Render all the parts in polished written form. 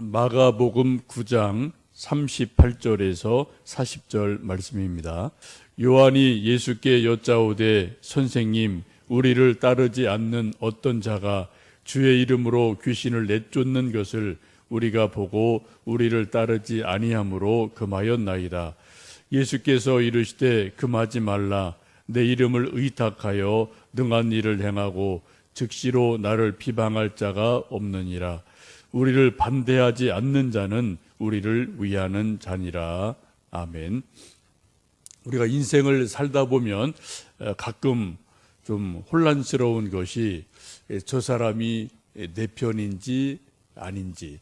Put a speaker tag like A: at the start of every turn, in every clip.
A: 마가복음 9장 38절에서 40절 말씀입니다. 요한이 예수께 여짜오되 선생님, 우리를 따르지 않는 어떤 자가 주의 이름으로 귀신을 내쫓는 것을 우리가 보고 우리를 따르지 아니하므로 금하였나이다. 예수께서 이르시되 금하지 말라. 내 이름을 의탁하여 능한 일을 행하고 즉시로 나를 비방할 자가 없느니라. 우리를 반대하지 않는 자는 우리를 위하는 자니라. 아멘. 우리가 인생을 살다 보면 가끔 좀 혼란스러운 것이 저 사람이 내 편인지 아닌지,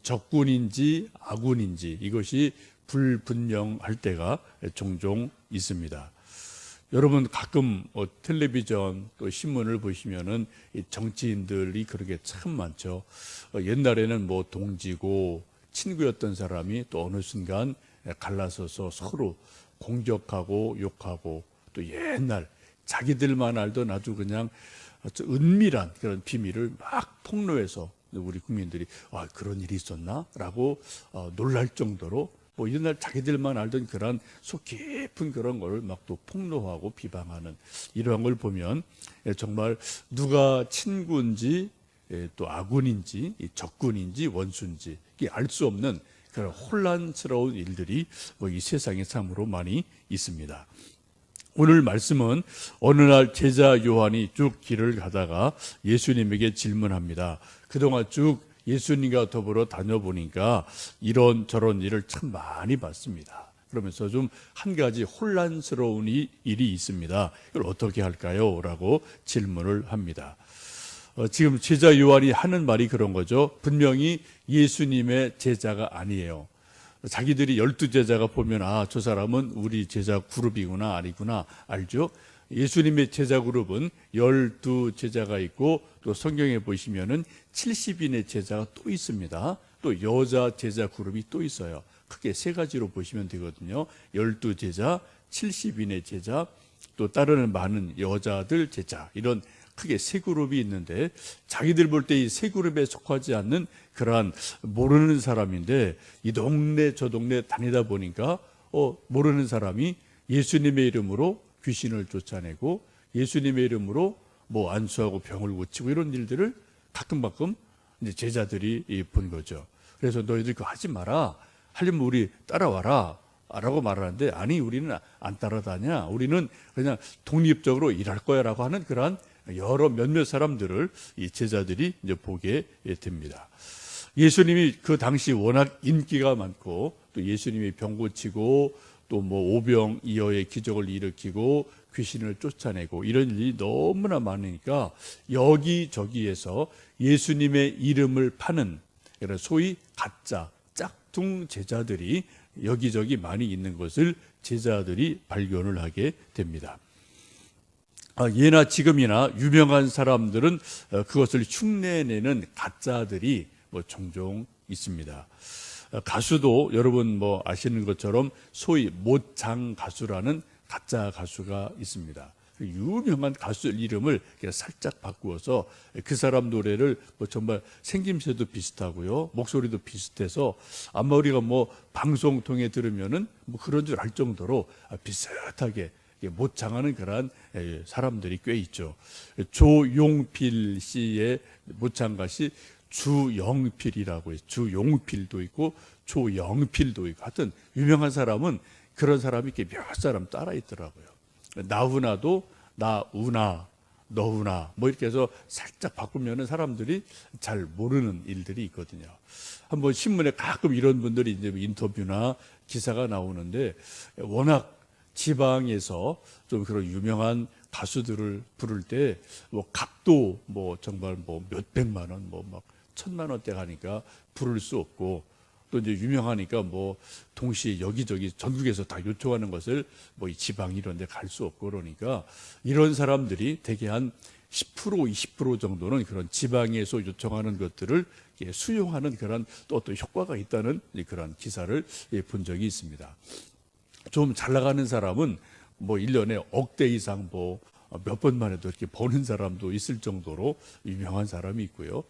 A: 적군인지 아군인지 이것이 불분명할 때가 종종 있습니다. 여러분 가끔 텔레비전 또 신문을 보시면은 정치인들이 그렇게 참 많죠. 옛날에는 뭐 동지고 친구였던 사람이 또 어느 순간 갈라서서 서로 공격하고 욕하고, 또 옛날 자기들만 알던 아주 그냥 은밀한 그런 비밀을 막 폭로해서 우리 국민들이 그런 일이 있었나? 라고 놀랄 정도로 뭐 옛날 자기들만 알던 그런 속 깊은 그런 걸 막 또 폭로하고 비방하는 이러한 걸 보면 정말 누가 친구인지 또 아군인지 적군인지 원수인지 알 수 없는 그런 혼란스러운 일들이 이 세상에 참으로 많이 있습니다. 오늘 말씀은 어느 날 제자 요한이 쭉 길을 가다가 예수님에게 질문합니다. 그동안 쭉 예수님과 더불어 다녀보니까 이런저런 일을 참 많이 봤습니다. 그러면서 좀 한 가지 혼란스러운 일이 있습니다. 이걸 어떻게 할까요? 라고 질문을 합니다. 지금 제자 요한이 하는 말이 그런 거죠. 분명히 예수님의 제자가 아니에요. 자기들이 12제자가 보면 저 사람은 우리 제자 그룹이구나 아니구나 알죠? 예수님의 제자 그룹은 12제자가 있고 또 성경에 보시면은 70인의 제자가 또 있습니다. 또 여자 제자 그룹이 또 있어요. 크게 세 가지로 보시면 되거든요. 12제자, 70인의 제자, 또 따르는 많은 여자들 제자, 이런 크게 세 그룹이 있는데 자기들 볼 때 이 세 그룹에 속하지 않는 그러한 모르는 사람인데 이 동네 저 동네 다니다 보니까 모르는 사람이 예수님의 이름으로 귀신을 쫓아내고 예수님의 이름으로 뭐 안수하고 병을 고치고 이런 일들을 가끔 이제 제자들이 본 거죠. 그래서 너희들 그거 하지 마라. 하려면 우리 따라와라. 라고 말하는데 아니 우리는 안 따라다녀. 우리는 그냥 독립적으로 일할 거야 라고 하는 그러한 여러 몇몇 사람들을 이 제자들이 이제 보게 됩니다. 예수님이 그 당시 워낙 인기가 많고 또 예수님이 병 고치고 또 뭐 오병이어의 기적을 일으키고 귀신을 쫓아내고 이런 일이 너무나 많으니까 여기저기에서 예수님의 이름을 파는 소위 가짜 짝퉁 제자들이 여기저기 많이 있는 것을 제자들이 발견을 하게 됩니다. 예나 지금이나 유명한 사람들은 그것을 흉내내는 가짜들이 종종 있습니다. 가수도 여러분 아시는 것처럼 소위 모창 가수라는 가짜 가수가 있습니다. 유명한 가수 이름을 살짝 바꾸어서 그 사람 노래를 정말 생김새도 비슷하고요, 목소리도 비슷해서 아마 우리가 방송 통해 들으면은 그런 줄 알 정도로 비슷하게 모창하는 그런 사람들이 꽤 있죠. 조용필 씨의 모창가시 주영필이라고 해요. 주용필도 있고 조영필도 있고 하여튼 유명한 사람은 그런 사람이 이렇게 몇 사람 따라 있더라고요. 나훈아도 나우나 너우나 이렇게 해서 살짝 바꾸면 사람들이 잘 모르는 일들이 있거든요. 한번 신문에 가끔 이런 분들이 이제 인터뷰나 기사가 나오는데 워낙 지방에서 좀 그런 유명한 가수들을 부를 때 값도 정말 몇백만 원, 막 1,000만 원대 가니까 부를 수 없고, 또 이제 유명하니까 동시에 여기저기 전국에서 다 요청하는 것을 이 지방 이런 데 갈 수 없고, 그러니까 이런 사람들이 대개 한 10% 20% 정도는 그런 지방에서 요청하는 것들을 수용하는 그런 또 어떤 효과가 있다는 그런 기사를 본 적이 있습니다. 좀 잘 나가는 사람은 1년에 억대 이상 몇 번만 해도 이렇게 버는 사람도 있을 정도로 유명한 사람이 있고요.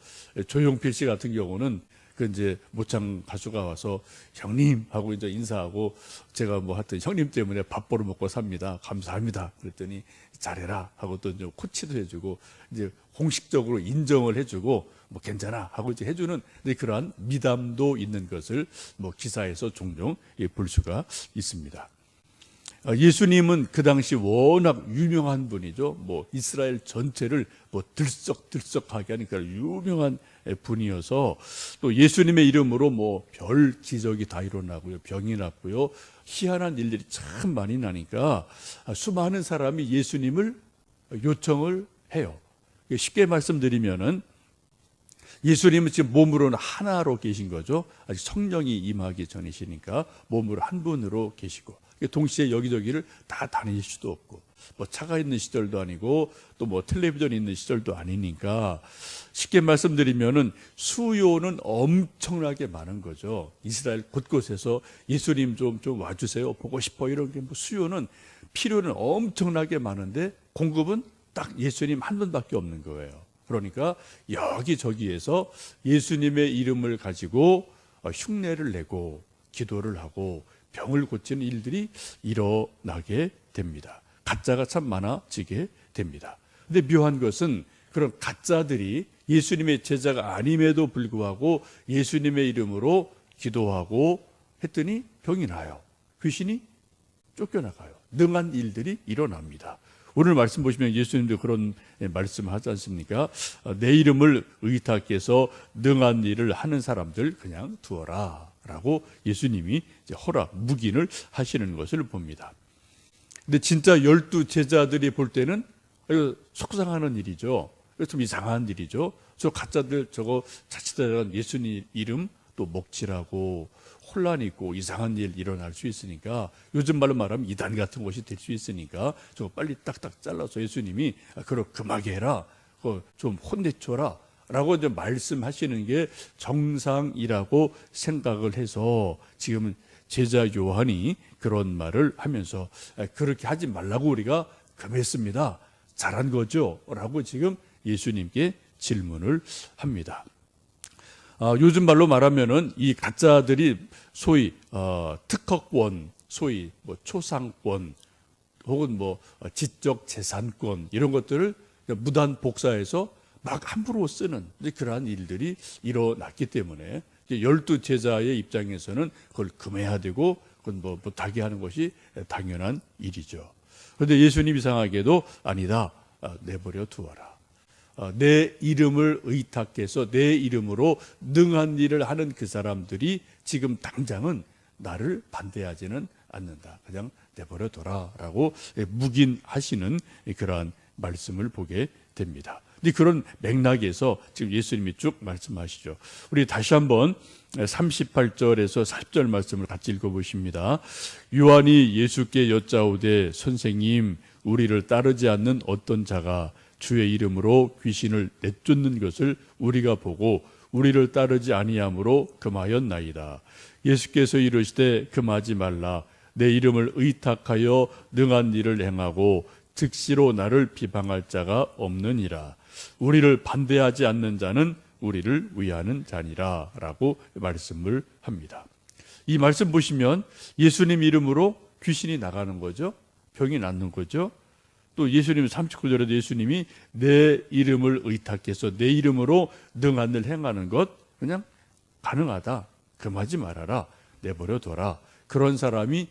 A: 조용필 씨 같은 경우는 그 이제 모창 가수가 와서 형님 하고 이제 인사하고 제가 뭐 하여튼 형님 때문에 밥 벌어 먹고 삽니다. 감사합니다. 그랬더니 잘해라 하고 또 이제 코치도 해주고 이제 공식적으로 인정을 해주고 뭐 괜찮아 하고 이제 해주는 그러한 미담도 있는 것을 뭐 기사에서 종종 볼 수가 있습니다. 예수님은 그 당시 워낙 유명한 분이죠. 뭐 이스라엘 전체를 뭐 들썩들썩하게 하니까 유명한 분이어서 또 예수님의 이름으로 뭐 별 기적이 다 일어나고요, 병이 났고요, 희한한 일들이 참 많이 나니까 수많은 사람이 예수님을 요청을 해요. 쉽게 말씀드리면은 예수님은 지금 몸으로는 하나로 계신 거죠. 아직 성령이 임하기 전이시니까 몸으로 한 분으로 계시고 동시에 여기저기를 다 다닐 수도 없고 뭐 차가 있는 시절도 아니고 또 뭐 텔레비전이 있는 시절도 아니니까 쉽게 말씀드리면은 수요는 엄청나게 많은 거죠. 이스라엘 곳곳에서 예수님 좀 와주세요, 보고 싶어, 이런 게 뭐 수요는 필요는 엄청나게 많은데 공급은 딱 예수님 한 분밖에 없는 거예요. 그러니까 여기저기에서 예수님의 이름을 가지고 흉내를 내고 기도를 하고 병을 고치는 일들이 일어나게 됩니다. 가짜가 참 많아지게 됩니다. 근데 묘한 것은 그런 가짜들이 예수님의 제자가 아님에도 불구하고 예수님의 이름으로 기도하고 했더니 병이 나요. 귀신이 쫓겨나가요. 능한 일들이 일어납니다. 오늘 말씀 보시면 예수님도 그런 말씀 하지 않습니까? 내 이름을 의탁해서 능한 일을 하는 사람들 그냥 두어라 라고 예수님이 이제 허락, 묵인을 하시는 것을 봅니다. 근데 진짜 12 제자들이 볼 때는 속상하는 일이죠. 좀 이상한 일이죠. 저 가짜들 저거 자칫하면 예수님 이름 또 먹칠하고 혼란이 있고 이상한 일 일어날 수 있으니까 요즘 말로 말하면 이단 같은 것이 될 수 있으니까 저거 빨리 딱딱 잘라서 예수님이 그럼 금하게 해라, 좀 혼내줘라 라고 이제 말씀하시는 게 정상이라고 생각을 해서 지금 제자 요한이 그런 말을 하면서 그렇게 하지 말라고 우리가 금했습니다. 잘한 거죠? 라고 지금 예수님께 질문을 합니다. 요즘 말로 말하면은 이 가짜들이 소위 특허권, 소위 뭐 초상권 혹은 뭐 지적 재산권 이런 것들을 무단 복사해서 막 함부로 쓰는 그러한 일들이 일어났기 때문에 12 제자의 입장에서는 그걸 금해야 되고 그건 뭐 못하게 하는 것이 당연한 일이죠. 그런데 예수님 이상하게도 아니다, 내버려 두어라. 내 이름을 의탁해서 내 이름으로 능한 일을 하는 그 사람들이 지금 당장은 나를 반대하지는 않는다. 그냥 내버려 둬라라고 묵인하시는 그러한 말씀을 보게 됩니다. 근데 그런 맥락에서 지금 예수님이 쭉 말씀하시죠. 우리 다시 한번 38절에서 40절 말씀을 같이 읽어보십니다. 요한이 예수께 여짜오되 선생님, 우리를 따르지 않는 어떤 자가 주의 이름으로 귀신을 내쫓는 것을 우리가 보고 우리를 따르지 아니함으로 금하였나이다. 예수께서 이르시되 금하지 말라. 내 이름을 의탁하여 능한 일을 행하고 즉시로 나를 비방할 자가 없느니라. 우리를 반대하지 않는 자는 우리를 위하는 자니라 라고 말씀을 합니다. 이 말씀 보시면 예수님 이름으로 귀신이 나가는 거죠. 병이 낫는 거죠. 또 예수님 39절에도 예수님이 내 이름을 의탁해서 내 이름으로 능한 일 행하는 것 그냥 가능하다. 금하지 말아라. 내버려 둬라. 그런 사람이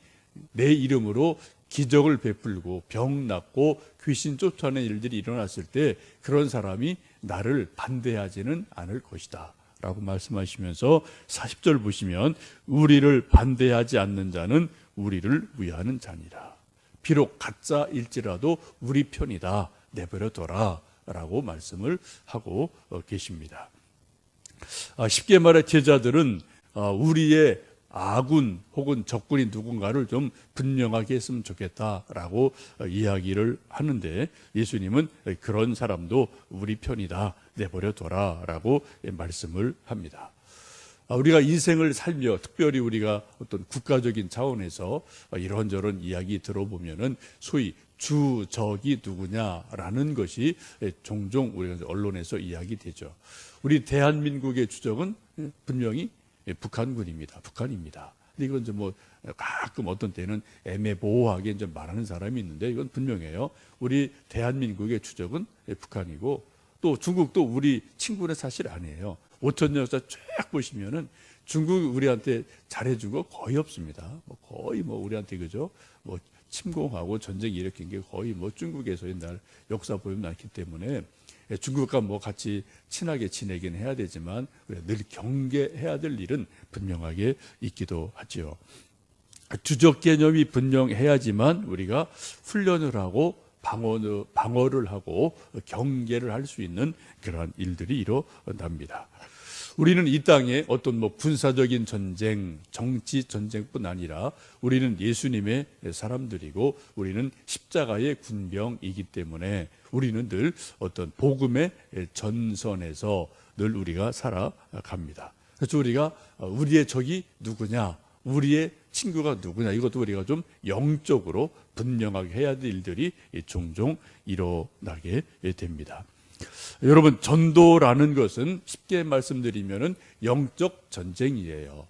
A: 내 이름으로 기적을 베풀고 병 낫고 귀신 쫓아내는 일들이 일어났을 때 그런 사람이 나를 반대하지는 않을 것이다 라고 말씀하시면서 40절 보시면 우리를 반대하지 않는 자는 우리를 위하는 자니라. 비록 가짜일지라도 우리 편이다. 내버려 둬라 라고 말씀을 하고 계십니다. 쉽게 말해 제자들은 우리의 아군 혹은 적군이 누군가를 좀 분명하게 했으면 좋겠다라고 이야기를 하는데 예수님은 그런 사람도 우리 편이다. 내버려 둬라라고 말씀을 합니다. 우리가 인생을 살며 특별히 우리가 어떤 국가적인 차원에서 이런저런 이야기 들어보면은 소위 주적이 누구냐라는 것이 종종 우리가 언론에서 이야기되죠. 우리 대한민국의 주적은 분명히 북한군입니다. 북한입니다. 근데 이건 좀 뭐 가끔 어떤 때는 애매모호하게 좀 말하는 사람이 있는데 이건 분명해요. 우리 대한민국의 주적은 북한이고 또 중국도 우리 친구는 사실 아니에요. 5,000년 역사 쫙 보시면은 중국 우리한테 잘해준 거 거의 없습니다. 뭐 거의 뭐 우리한테 그죠? 뭐 침공하고 전쟁 일으킨 게 거의 뭐 중국에서 옛날 역사 보면 많기 때문에 중국과 뭐 같이 친하게 지내긴 해야 되지만 늘 경계해야 될 일은 분명하게 있기도 하지요. 주적 개념이 분명해야지만 우리가 훈련을 하고 방어를 하고 경계를 할 수 있는 그러한 일들이 일어납니다. 우리는 이 땅에 어떤 뭐 군사적인 전쟁, 정치 전쟁뿐 아니라 우리는 예수님의 사람들이고 우리는 십자가의 군병이기 때문에 우리는 늘 어떤 복음의 전선에서 늘 우리가 살아갑니다. 그래서 우리가 우리의 적이 누구냐, 우리의 친구가 누구냐, 이것도 우리가 좀 영적으로 분명하게 해야 될 일들이 종종 일어나게 됩니다. 여러분, 전도라는 것은 쉽게 말씀드리면은 영적 전쟁이에요.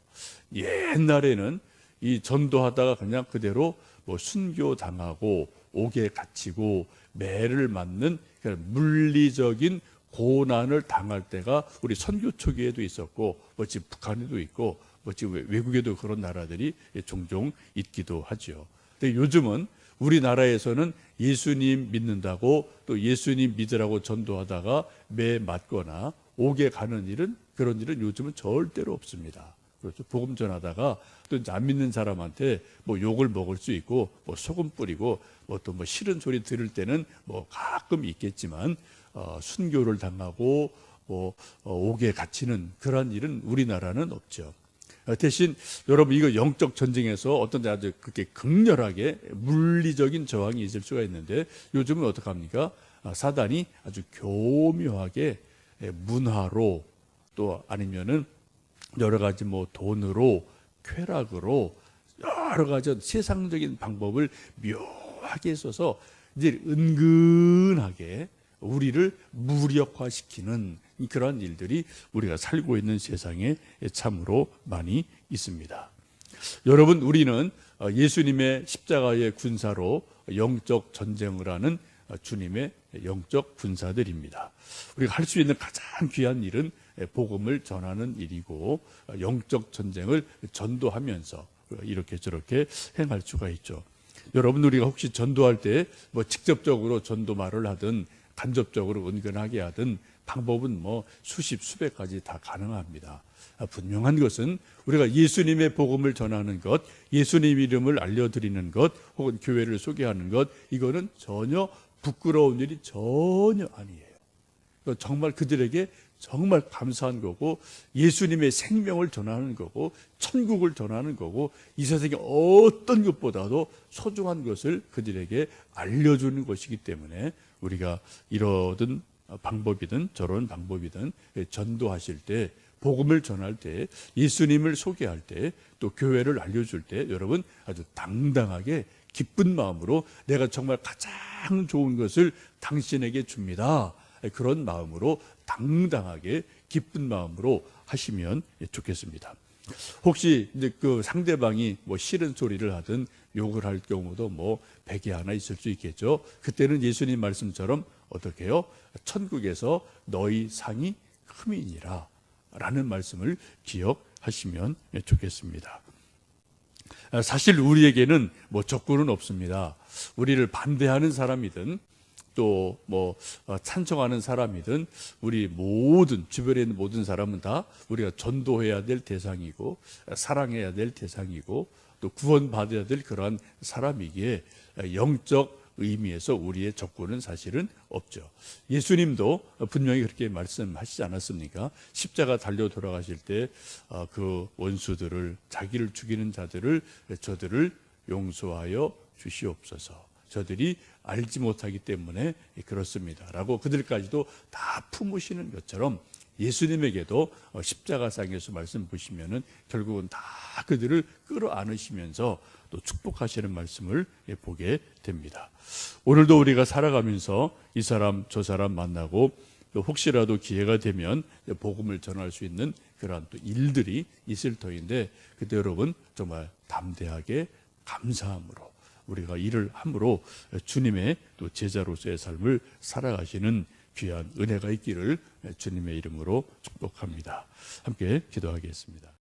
A: 옛날에는 이 전도하다가 그냥 그대로 뭐 순교 당하고 옥에 갇히고 매를 맞는 물리적인 고난을 당할 때가 우리 선교 초기에도 있었고, 뭐 지금 북한에도 있고, 뭐 지금 외국에도 그런 나라들이 종종 있기도 하죠. 근데 요즘은 우리나라에서는 예수님 믿는다고 또 예수님 믿으라고 전도하다가 매 맞거나 옥에 가는 일은, 그런 일은 요즘은 절대로 없습니다. 그렇죠. 복음 전하다가 또 안 믿는 사람한테 뭐 욕을 먹을 수 있고 뭐 소금 뿌리고 뭐 또 뭐 싫은 소리 들을 때는 뭐 가끔 있겠지만 순교를 당하고 뭐 옥에 갇히는 그런 일은 우리나라는 없죠. 대신 여러분, 이거 영적 전쟁에서 어떤 데 아주 그렇게 극렬하게 물리적인 저항이 있을 수가 있는데 요즘은 어떡합니까? 사단이 아주 교묘하게 문화로 또 아니면은 여러 가지 뭐 돈으로 쾌락으로 여러 가지 세상적인 방법을 묘하게 써서 이제 은근하게 우리를 무력화시키는 그런 일들이 우리가 살고 있는 세상에 참으로 많이 있습니다. 여러분, 우리는 예수님의 십자가의 군사로 영적 전쟁을 하는 주님의 영적 군사들입니다. 우리가 할 수 있는 가장 귀한 일은 복음을 전하는 일이고 영적 전쟁을 전도하면서 이렇게 저렇게 행할 수가 있죠. 여러분, 우리가 혹시 전도할 때 뭐 직접적으로 전도 말을 하든 간접적으로 은근하게 하든 방법은 뭐 수십 수백 가지 다 가능합니다. 분명한 것은 우리가 예수님의 복음을 전하는 것, 예수님 이름을 알려드리는 것, 혹은 교회를 소개하는 것, 이거는 전혀 부끄러운 일이 전혀 아니에요. 정말 그들에게 정말 감사한 거고, 예수님의 생명을 전하는 거고, 천국을 전하는 거고, 이 세상에 어떤 것보다도 소중한 것을 그들에게 알려주는 것이기 때문에 우리가 이러든 방법이든 저런 방법이든 전도하실 때, 복음을 전할 때, 예수님을 소개할 때, 또 교회를 알려줄 때 여러분 아주 당당하게 기쁜 마음으로 내가 정말 가장 좋은 것을 당신에게 줍니다, 그런 마음으로 당당하게 기쁜 마음으로 하시면 좋겠습니다. 혹시 이제 그 상대방이 뭐 싫은 소리를 하든 욕을 할 경우도 뭐 100이 하나 있을 수 있겠죠. 그때는 예수님 말씀처럼 어떻게 해요? 천국에서 너희 상이 흠이니라 라는 말씀을 기억하시면 좋겠습니다. 사실 우리에게는 뭐 적군은 없습니다. 우리를 반대하는 사람이든 또 뭐 찬성하는 사람이든 우리 모든 주변에 있는 모든 사람은 다 우리가 전도해야 될 대상이고 사랑해야 될 대상이고 또 구원받아야 될 그러한 사람이기에 영적 의미에서 우리의 적군은 사실은 없죠. 예수님도 분명히 그렇게 말씀하시지 않았습니까? 십자가 달려 돌아가실 때 그 원수들을, 자기를 죽이는 자들을, 저들을 용서하여 주시옵소서. 저들이 알지 못하기 때문에 그렇습니다 라고 그들까지도 다 품으시는 것처럼 예수님에게도 십자가상에서 말씀 보시면은 결국은 다 그들을 끌어안으시면서 또 축복하시는 말씀을 보게 됩니다. 오늘도 우리가 살아가면서 이 사람 저 사람 만나고 또 혹시라도 기회가 되면 복음을 전할 수 있는 그러한 또 일들이 있을 터인데, 그때 여러분 정말 담대하게 감사함으로 우리가 일을 함으로 주님의 또 제자로서의 삶을 살아가시는 귀한 은혜가 있기를 주님의 이름으로 축복합니다. 함께 기도하겠습니다.